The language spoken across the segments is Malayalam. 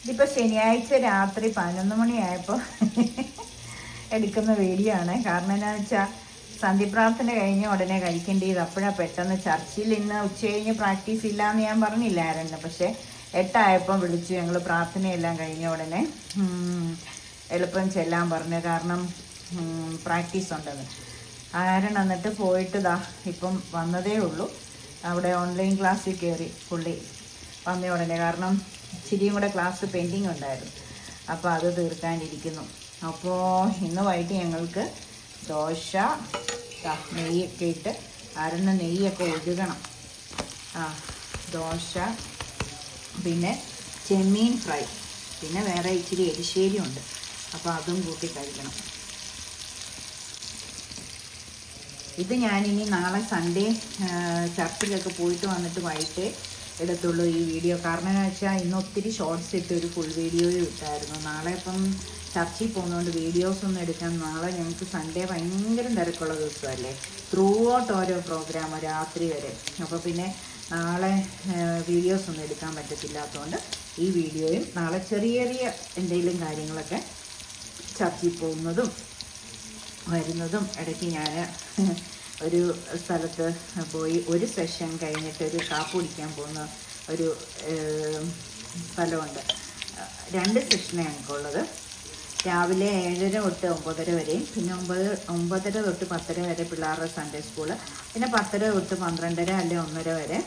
ഇതിപ്പോൾ ശനിയാഴ്ച രാത്രി 11 മണിയായപ്പോൾ എടുക്കുന്ന വീഡിയോ ആണ്. കാരണം എന്താണെന്ന് വെച്ചാൽ സന്ധ്യപ്രാർത്ഥന കഴിഞ്ഞ് ഉടനെ കഴിക്കേണ്ടത് അപ്പോഴാണ് പെട്ടെന്ന് ചർച്ചിൽ ഇന്ന് ഉച്ച കഴിഞ്ഞ് പ്രാക്ടീസ് ഇല്ലയെന്ന് ഞാൻ പറഞ്ഞില്ലായിരുന്നു. പക്ഷേ 8 വിളിച്ചു. ഞങ്ങൾ പ്രാർത്ഥനയെല്ലാം കഴിഞ്ഞ ഉടനെ എളുപ്പം ചെല്ലാൻ പറഞ്ഞു. കാരണം പ്രാക്ടീസ് ഉണ്ടെന്ന്. ആരൻ എന്നിട്ട് പോയിട്ട് ഇപ്പം വന്നതേ ഉള്ളൂ. അവിടെ ഓൺലൈൻ ക്ലാസ്സിൽ കയറി പുള്ളി വന്ന ഉടനെ. കാരണം ഇച്ചിരിയും കൂടെ ക്ലാസ് പെൻഡിങ് ഉണ്ടായിരുന്നു. അപ്പോൾ അത് തീർക്കാനിരിക്കുന്നു. അപ്പോൾ ഇന്ന് വൈകിട്ട് ഞങ്ങൾക്ക് ദോശ, നെയ്യൊക്കെ ഇട്ട് അരന്ന് നെയ്യൊക്കെ ഒഴുകണം. ദോശ, പിന്നെ ചെമ്മീൻ ഫ്രൈ, പിന്നെ വേറെ ഇച്ചിരി എരിശ്ശേരി ഉണ്ട്. അപ്പോൾ അതും കൂട്ടി കഴിക്കണം. ഇത് ഞാനിനി നാളെ സൺഡേ ചർച്ചിലൊക്കെ പോയിട്ട് വന്നിട്ട് വൈകിട്ട് എടുത്തുള്ളൂ ഈ വീഡിയോ. കാരണം എന്ന് വെച്ചാൽ ഇന്ന് ഒത്തിരി ഷോർട്സ് ഇട്ട് ഒരു ഫുൾ വീഡിയോയും ഇട്ടായിരുന്നു. നാളെ ഇപ്പം ചർച്ചിൽ പോകുന്നതുകൊണ്ട് വീഡിയോസൊന്നും എടുക്കാൻ, നാളെ ഞങ്ങൾക്ക് സൺഡേ ഭയങ്കര തിരക്കുള്ള ദിവസമല്ലേ. ത്രൂ ഔട്ട് ഓരോ പ്രോഗ്രാം രാത്രി വരെ. അപ്പോൾ പിന്നെ നാളെ വീഡിയോസൊന്നും എടുക്കാൻ പറ്റത്തില്ലാത്തതുകൊണ്ട് ഈ വീഡിയോയും നാളെ ചെറിയ ചെറിയ എന്തെങ്കിലും കാര്യങ്ങളൊക്കെ ചർച്ചിൽ പോകുന്നതും വരുന്നതും ഇടയ്ക്ക് ഞാൻ ഒരു സ്ഥലത്ത് പോയി ഒരു സെഷൻ കഴിഞ്ഞിട്ട് ഒരു കാപ്പി കുടിക്കാൻ പോകുന്ന ഒരു സ്ഥലമുണ്ട്. 2 സെഷനാണ് എനിക്കുള്ളത്. രാവിലെ 7:30 തൊട്ട് 9:30 വരെയും, പിന്നെ 9:30 തൊട്ട് 10:30 വരെ പിള്ളേരുടെ സൺഡേ സ്കൂള്, പിന്നെ 10:30 തൊട്ട് 12:30 അല്ലെങ്കിൽ 1:30 വരെ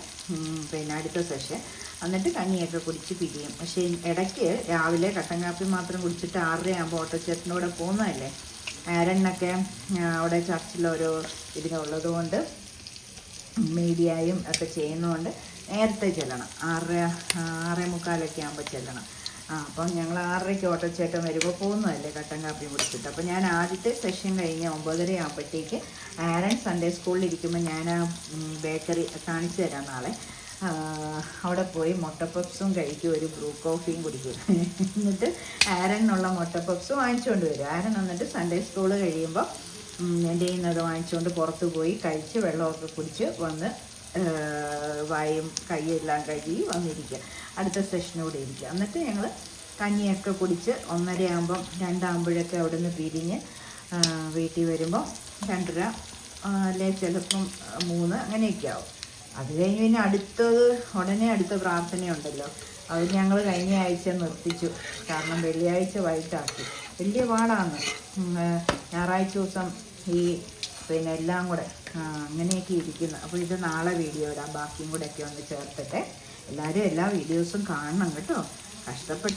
പിന്നെ അടുത്ത സെഷൻ. എന്നിട്ട് കഞ്ഞിയൊക്കെ കുടിച്ച് പിരിയും. പക്ഷേ ഇടയ്ക്ക് രാവിലെ കട്ടൻ കാപ്പി മാത്രം കുടിച്ചിട്ട് 6:30 ആകുമ്പോൾ ഓട്ടോച്ചേട്ടൻ്റെ കൂടെ പോകുന്നതല്ലേ. ആരനൊക്കെ അവിടെ ചർച്ചിലോരോ ഇതിനുള്ളത് കൊണ്ട് മീഡിയയും ഒക്കെ ചെയ്യുന്നതുകൊണ്ട് നേരത്തെ ചെല്ലണം. 6:45 ആകുമ്പോൾ ചെല്ലണം. അപ്പം ഞങ്ങൾ 6:30 ഓട്ടോച്ചേട്ടൻ വരുമ്പോൾ പോകുന്നതല്ലേ കട്ടൻ കാപ്പി കുടിച്ചിട്ട്. അപ്പം ഞാൻ ആദ്യത്തെ സെഷൻ കഴിഞ്ഞ് 9:30 ആകുമ്പോഴത്തേക്ക് ആരൻ സൺഡേ സ്കൂളിൽ ഇരിക്കുമ്പോൾ ഞാൻ ബേക്കറി കാണിച്ചു തരാം നാളെ. അവിടെ പോയി മുട്ട പപ്സും കഴിക്കും, ഒരു ബ്രൂ കോഫിയും കുടിക്കും. എന്നിട്ട് ആരനുള്ള മുട്ട പപ്സ് വാങ്ങിച്ചുകൊണ്ട് വരും. ആരൻ വന്നിട്ട് സൺഡേ സ്കൂൾ കഴിയുമ്പോൾ എൻ്റെ ചെയ്യുന്നത് വാങ്ങിച്ചുകൊണ്ട് പുറത്ത് പോയി കഴിച്ച് വെള്ളമൊക്കെ കുടിച്ച് വന്ന് വായും കൈയെല്ലാം കഴുകി വന്നിരിക്കുക. അടുത്ത സെഷനോടെ ഇരിക്കുക. എന്നിട്ട് ഞങ്ങൾ കഞ്ഞിയൊക്കെ കുടിച്ച് 1:30 ആകുമ്പം 2 ആകുമ്പോഴൊക്കെ അവിടെ നിന്ന് പിരിഞ്ഞ് വീട്ടിൽ വരുമ്പോൾ 2:30 അല്ലെ ചിലപ്പം 3 അങ്ങനെയൊക്കെ ആവും. അത് കഴിഞ്ഞ് പിന്നെ ഉടനെ അടുത്ത പ്രാർത്ഥനയുണ്ടല്ലോ. അത് ഞങ്ങൾ കഴിഞ്ഞ ആഴ്ച നിർത്തിച്ചു. കാരണം വെള്ളിയാഴ്ച വൈകിട്ടാക്കി. വലിയ പാടാണ്. ഞായറാഴ്ച ദിവസം ഈ പിന്നെ എല്ലാം കൂടെ അങ്ങനെയൊക്കെ ഇരിക്കുന്നു. അപ്പോൾ ഇത് നാളെ വീഡിയോ ഇടാം. ബാക്കിയും കൂടെ ഒക്കെ ഒന്ന് ചേർത്തിട്ട് എല്ലാവരും എല്ലാ വീഡിയോസും കാണണം കേട്ടോ. കഷ്ടപ്പെട്ട്